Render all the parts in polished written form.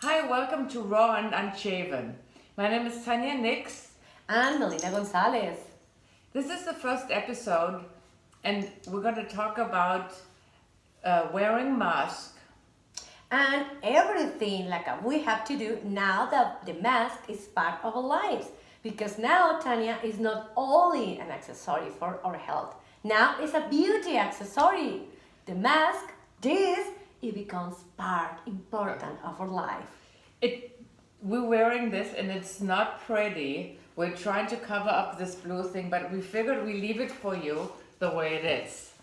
Hi, welcome to Raw and Unshaven. My name is Tanya Nix. And Melina Gonzalez. This is the first episode, and we're going to talk about wearing mask. And everything we have to do now that the mask is part of our lives. Because now Tanya is not only an accessory for our health. Now it's a beauty accessory. The mask, it becomes important of our life. We're wearing this, and it's not pretty. We're trying to cover up this blue thing, but we figured we leave it for you the way it is.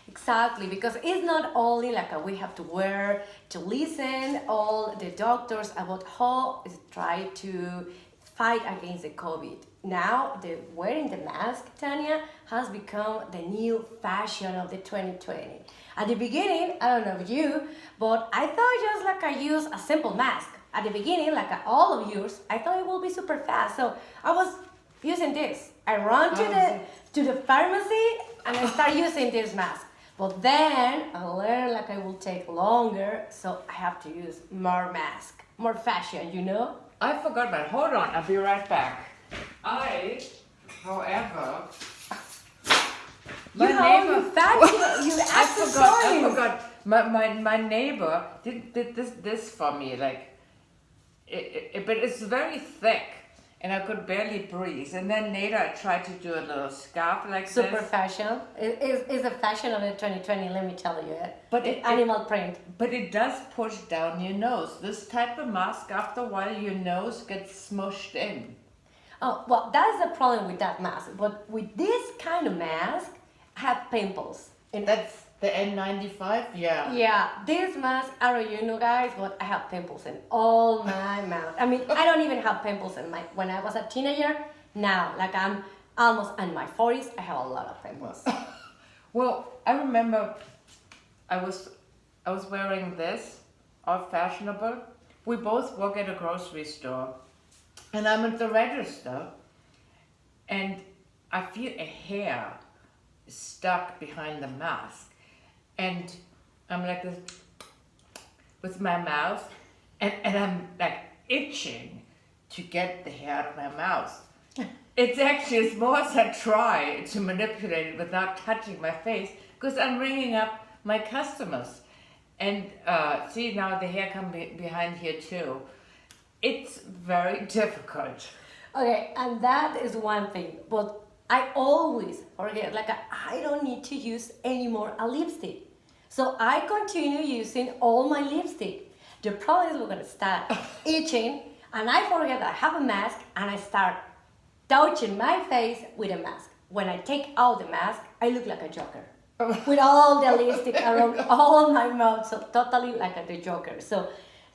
Exactly, because it's not only we have to wear to listen all the doctors about how is try to fight against the COVID. Now the wearing the mask, Tanya, has become the new fashion of the 2020. At the beginning, I don't know if you, but I thought just I use a simple mask. At the beginning, all of yours, I thought it will be super fast. So I was using this. I run to the pharmacy and I start using this mask. But then I learned it will take longer, so I have to use more mask, more fashion, you know? I forgot, but hold on, I'll be right back. However, I forgot. My neighbor did this for me, but it's very thick, and I could barely breathe. And then later I tried to do a little scarf like Super this. fashion. It's a fashion of the 2020, let me tell you it. But animal print. But it does push down your nose. This type of mask, after a while, your nose gets smushed in. Oh, well, that's the problem with that mask. But with this kind of mask, I have pimples. That's the N95, yeah. Yeah, this mask, I don't know, you know guys, but I have pimples in all my mouth. I mean, I don't even have pimples when I was a teenager. Now, I'm almost in my 40s, I have a lot of pimples. Well, I remember I was wearing this, all fashionable. We both work at a grocery store, and I'm at the register, and I feel a hair stuck behind the mask. And I'm like this with my mouth, and I'm itching to get the hair out of my mouth. It's more as I try to manipulate it without touching my face, because I'm ringing up my customers. And see, now the hair comes behind here too. It's very difficult. Okay, and that is one thing, but I always forget, I don't need to use anymore a lipstick. So I continue using all my lipstick. The problem is we're gonna start itching, and I forget that I have a mask, and I start touching my face with a mask. When I take out the mask, I look like a joker. With all the lipstick around all my mouth, so totally like the joker. So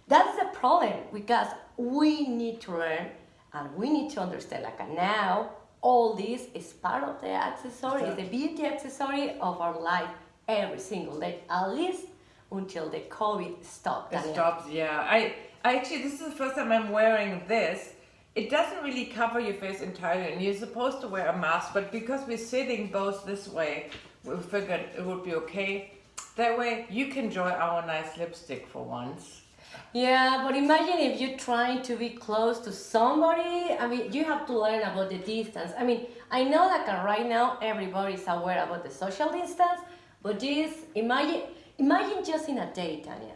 that's the problem, because we need to learn, and we need to understand, now, all this is part of the accessory, the beauty accessory of our life every single day, at least until the COVID stops. It stops, yeah. I actually, this is the first time I'm wearing this. It doesn't really cover your face entirely, and you're supposed to wear a mask, but because we're sitting both this way, we figured it would be okay. That way, you can enjoy our nice lipstick for once. Yeah, but imagine if you're trying to be close to somebody. I mean, you have to learn about the distance. I mean, I know right now everybody's aware about the social distance, but imagine just in a day, Tanya.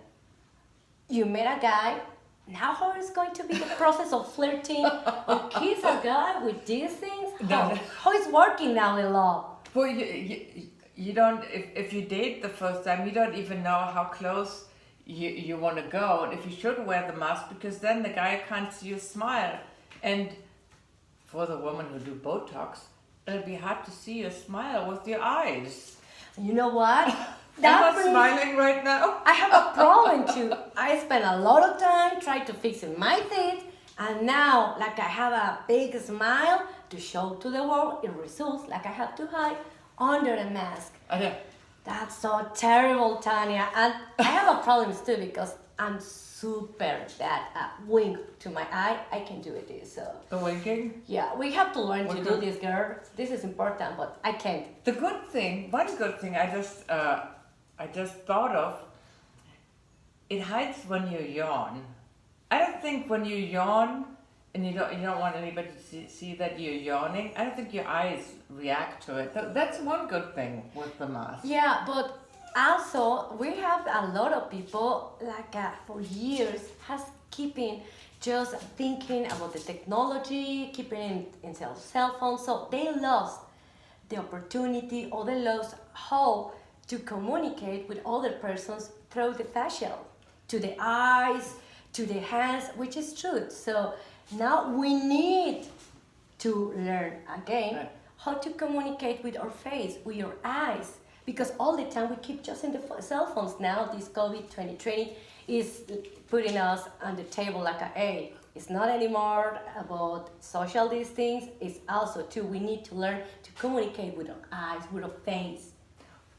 You met a guy, now how is going to be the process of flirting or kiss a guy with these things? How is working now in law? Well, you don't, if you date the first time, you don't even know how close you want to go, and if you should wear the mask, because then the guy can't see you smile. And for the woman who do Botox, it'll be hard to see you smile with your eyes. You know what? I'm not smiling right now. I have a problem too. I spend a lot of time trying to fix my teeth, and now I have a big smile to show to the world. It results I have to hide under a mask. I know. That's so terrible, Tanya. And I have a problem too, because I'm super bad at wink to my eye. I can do it this. So. The winking? Yeah, we have to learn to do this, girl. This is important, but I can't. One good thing I just thought of, it hides when you yawn. I don't think when you yawn and you don't want anybody to see that you're yawning, I don't think your eyes react to it. That's one good thing with the mask. Yeah, but also we have a lot of people like for years has keeping just thinking about the technology, keeping in cell phones, so they lost the opportunity or they lost how to communicate with other persons through the facial, to the eyes, to the hands, which is true. So now we need to learn again Right. how to communicate with our face, with your eyes, because all the time we keep just in the cell phones. Now this COVID 2020 is putting us on the table like a hey, it's not anymore about social these things. It's also too we need to learn to communicate with our eyes, with our face.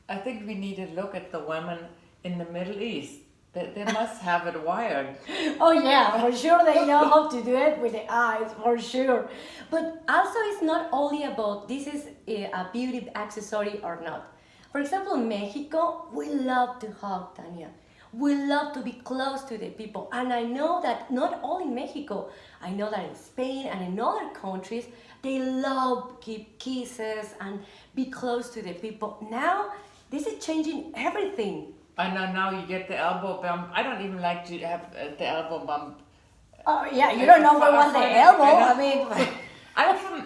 I think we need to look at the women in the Middle East. They must have it wired. Oh yeah, for sure they know how to do it with the eyes, for sure. But also it's not only about this is a beauty accessory or not. For example, in Mexico, we love to hug, Tanya. We love to be close to the people. And I know that not only in Mexico, I know that in Spain and in other countries, they love keep kisses and be close to the people. Now, this is changing everything. I know now you get the elbow bump. I don't even like to have the elbow bump. Oh yeah, you don't know where was the elbow. I mean,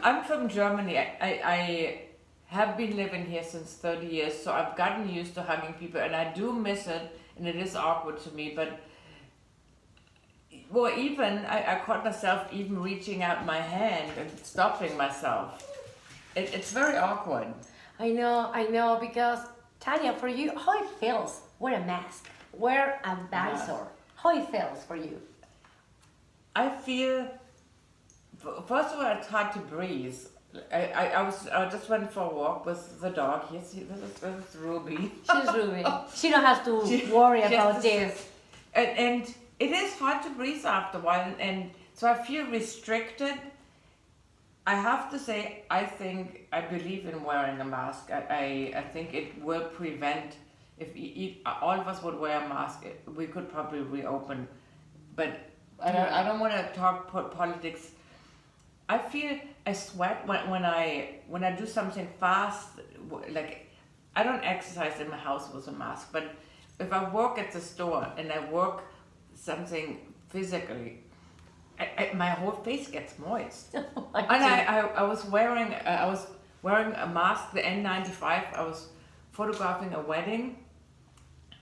I'm from Germany. I have been living here since 30 years, so I've gotten used to hugging people, and I do miss it, and it is awkward to me. But well, even I caught myself even reaching out my hand and stopping myself. It's very awkward. I know, because Tanya, for you, how it feels? Wear a mask, wear a visor. How it feels for you? I feel, first of all, it's hard to breathe. I just went for a walk with the dog. Yes, this is Ruby. She's Ruby. She don't have to worry about this. And it is hard to breathe after a while, and so I feel restricted. I have to say, I believe in wearing a mask. I think it will prevent, if all of us would wear a mask, we could probably reopen. But I don't want to talk politics. I feel I sweat when I do something fast. Like, I don't exercise in my house with a mask, but if I work at the store and I work something physically, my whole face gets moist. And I was wearing a mask, the N95. I was photographing a wedding,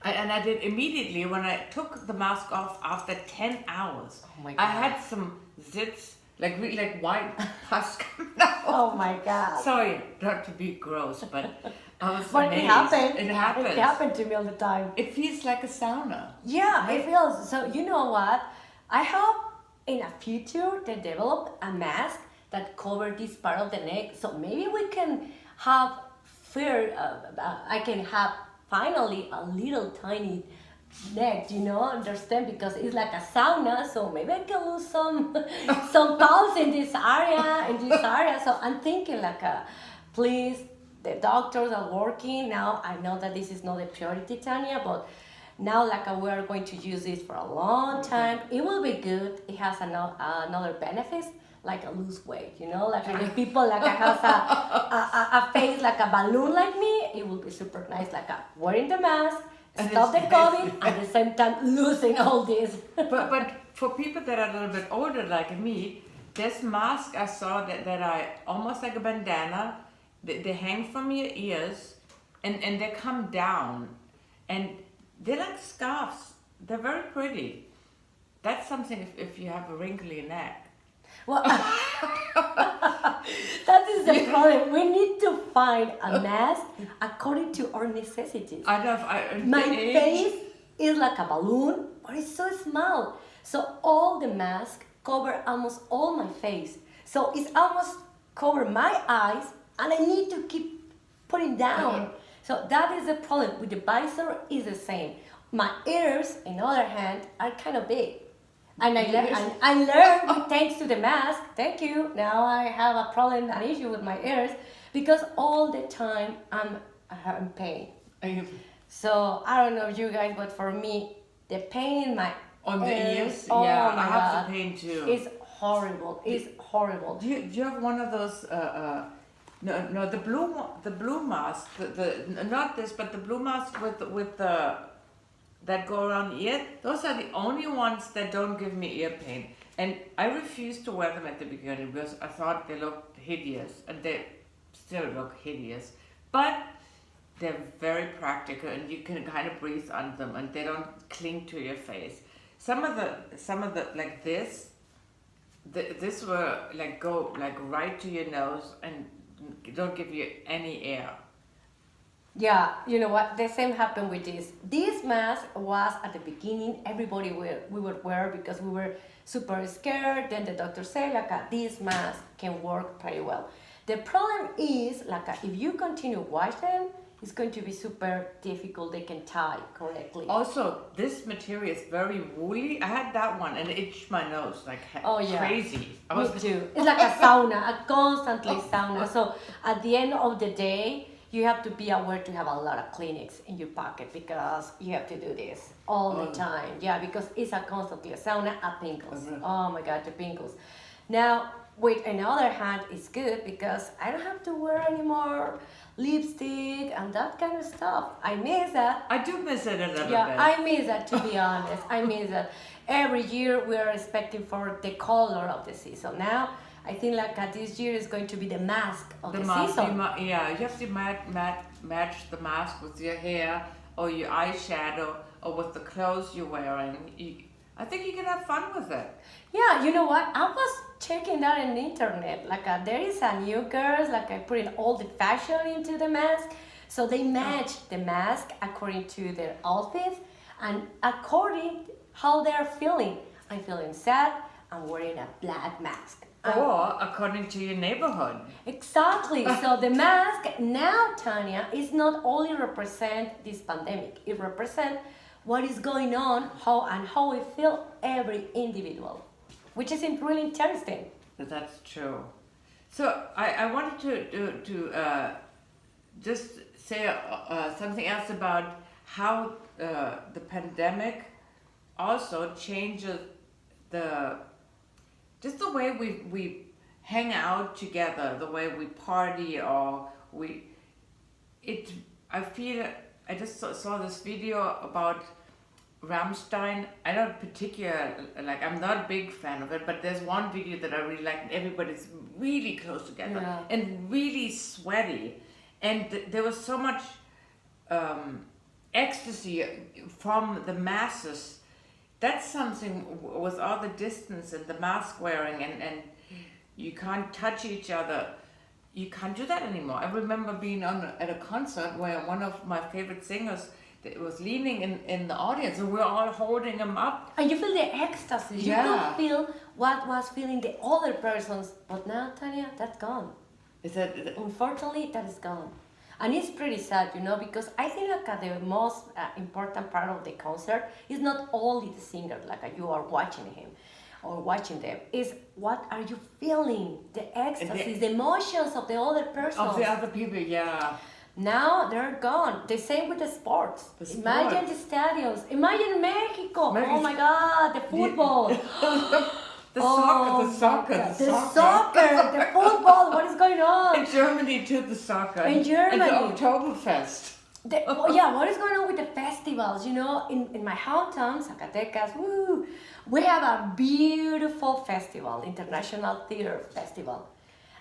and I did immediately when I took the mask off after 10 hours. Oh my I God. had some zits, like really like white pus coming out. Oh my God. Sorry, not to be gross, but I was But amazed. it happened. It happens. It happened to me all the time. It feels like a sauna. Yeah, it feels. So you know what? I hope in a future they develop a mask that cover this part of the neck. So maybe we can have I can have finally a little tiny neck, understand? Because it's like a sauna, so maybe I can lose some pounds in this area. So I'm thinking like please, the doctors are working now. I know that this is not a priority, Tanya, but now like we are going to use this for a long time. It will be good. It has another benefits, like a lose weight, like the people like has a face like a balloon like me. It will be super nice, like wearing the mask, stop the COVID, at the same time losing all this. But for people that are a little bit older like me, this mask I saw that I almost like a bandana. They hang from your ears, and they come down, and they're like scarves. They're very pretty. That's something if you have a wrinkly neck. Well, that is the problem. We need to find a mask according to our necessities. I know. My face is like a balloon, but it's so small. So all the mask cover almost all my face. So it's almost cover my eyes, and I need to keep putting down. So that is the problem. With the visor is the same. My ears, on the other hand, are kind of big. And I learned thanks to the mask. Thank you. Now I have a problem, an issue with my ears, because all the time I'm having pain. So I don't know you guys, but for me, the pain in my On the ears? Oh Yeah, my I have God. the pain too. It's horrible. It's horrible. Do you have one of those? No, the blue mask. Not this, but the blue mask with the that go around the ear. Those are the only ones that don't give me ear pain, and I refused to wear them at the beginning because I thought they looked hideous, and they still look hideous. But they're very practical, and you can kind of breathe on them, and they don't cling to your face. Some of the like this will like go like right to your nose and don't give you any air. Yeah, you know what? The same happened with this. This mask was at the beginning, we would wear because we were super scared. Then the doctor said, like, this mask can work pretty well. The problem is, like, if you continue wash them, it's going to be super difficult. They can tie correctly. Also, this material is very woolly. I had that one and it itched my nose like crazy. Me too. It's like a sauna, a constantly sauna. So at the end of the day, you have to be aware to have a lot of Kleenex in your pocket because you have to do this all the time. Yeah, because it's a constantly a sauna, a pimples. Oh my God, the pimples. Now, with another hand, it's good because I don't have to wear any more lipstick and that kind of stuff. I miss that. I do miss it a little bit. Yeah, I miss that, to be honest. I miss that. Every year we are expecting for the color of the season. Now, I think like this year is going to be the mask of the season. You have to match the mask with your hair or your eyeshadow or with the clothes you're wearing. I think you can have fun with it. Yeah, you know what? I was checking that on the internet. Like there is a new girls, like I put in all the fashion into the mask. So they match the mask according to their outfits and according how they're feeling. I'm feeling sad, I'm wearing a black mask. Or according to your neighborhood. Exactly. So the mask now, Tanya, is not only represent this pandemic. It represents what is going on, how we feel every individual, which is really interesting. That's true. So I wanted to just say something else about how the pandemic also changes just the way we hang out together, the way we party, or I just saw this video about Rammstein. I don't I'm not a big fan of it, but there's one video that I really like, and everybody's really close together and really sweaty, and there was so much ecstasy from the masses. That's something with all the distance and the mask wearing and you can't touch each other. You can't do that anymore. I remember being at a concert where one of my favorite singers was leaning in the audience and we were all holding him up. And you feel the ecstasy. You could feel what was feeling the other persons. But now, Tanya, that's gone. Unfortunately, that is gone. And it's pretty sad, because I think like the most important part of the concert is not only the singer, like you are watching him or watching them, is what are you feeling? The ecstasy, the emotions of the other person. Of the other people, yeah. Now they're gone. The same with the sports. Imagine the stadiums. Imagine Mexico. Oh my God, the football. The soccer, the football, what is going on? In Germany too, the soccer. In Germany. And the Oktoberfest. What is going on with the festivals? In my hometown, Zacatecas, we have a beautiful festival, International Theater Festival.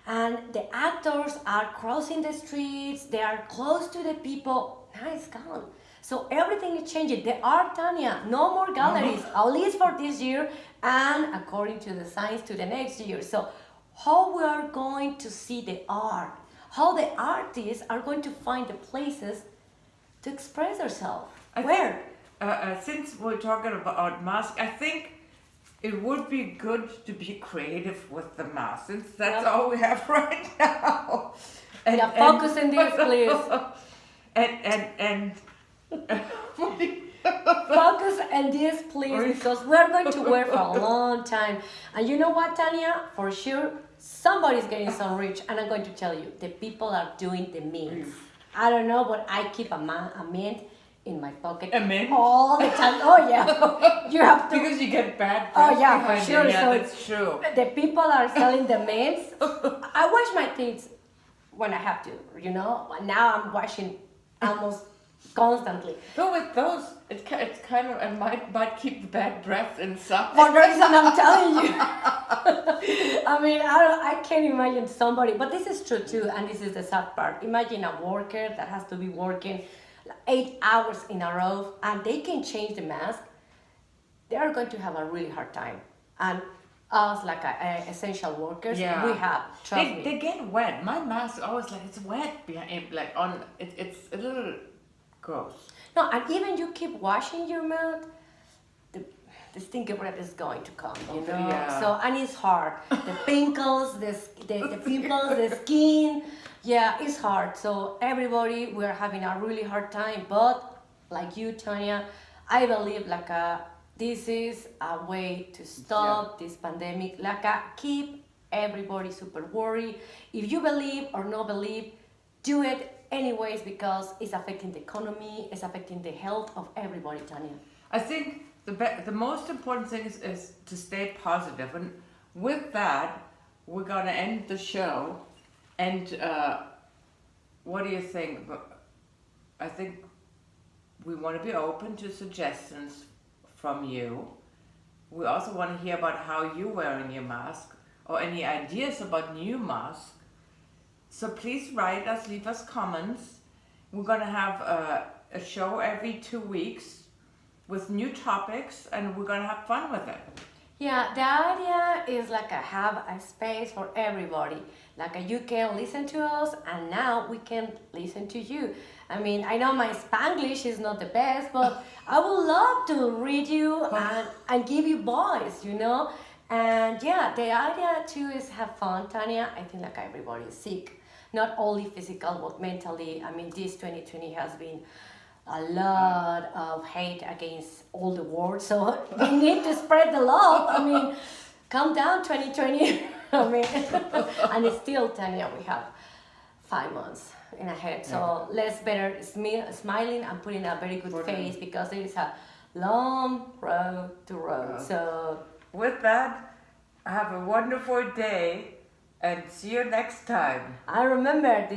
And the actors are crossing the streets, they are close to the people. Now it's gone. So everything is changing. The art, Tanya, no more galleries, at least for this year, and according to the science, to the next year. So how we are going to see the art, how the artists are going to find the places to express themselves. Where? Since we're talking about masks, I think it would be good to be creative with the mask, since that's all we have right now. Focus on this, please. and Focus on this, please, because we're going to wear for a long time. And you know what, Tanya? For sure, somebody's getting some rich, and I'm going to tell you, the people are doing the mint. I don't know, but I keep a mint in my pocket A mint? all the time. Oh yeah, you have to. Because you get bad Oh breath yeah, for behind sure. you. Yeah, So that's true. the people are selling the mints. I wash my teeth when I have to, you know. Now I'm washing almost constantly. But with those, it's kind of, it might keep the bad breath inside. For the reason I'm telling you. I mean, I can't imagine somebody, but this is true too, and this is the sad part. Imagine a worker that has to be working 8 hours in a row, and they can change the mask. They are going to have a really hard time. And us, like essential workers, Yeah. we have, trust me. They get wet. My mask always like it's wet behind, like on. It's a little gross. No, and even you keep washing your mouth, the stinky breath is going to come, you know. Yeah. So, and it's hard. The pimples, the pimples, the skin, yeah, it's hard. So everybody, we're having a really hard time. But like you, Tanya, I believe this is a way to stop this pandemic. Keep everybody super worried. If you believe or not believe, do it anyways because it's affecting the economy, it's affecting the health of everybody, Tanya. I think the most important thing is to stay positive. And with that, we're gonna end the show. And what do you think? I think we want to be open to suggestions from you. We also want to hear about how you're wearing your mask or any ideas about new masks. So please write us, leave us comments. We're going to have a show every 2 weeks with new topics, and we're going to have fun with it. Yeah, the idea is have a space for everybody. You can listen to us, and now we can listen to you. I mean, I know my Spanglish is not the best, but I would love to read you and give you voice, you know? And yeah, the idea too is have fun, Tanya. I think everybody is sick, not only physical, but mentally. I mean, this 2020 has been a lot of hate against all the world, so we need to spread the love. I mean, calm down 2020. I mean, and it's still, Tanya, we have 5 months in ahead, so let's better smiling and putting a very good face because there is a long road to road. So with that, have a wonderful day and see you next time. I remember the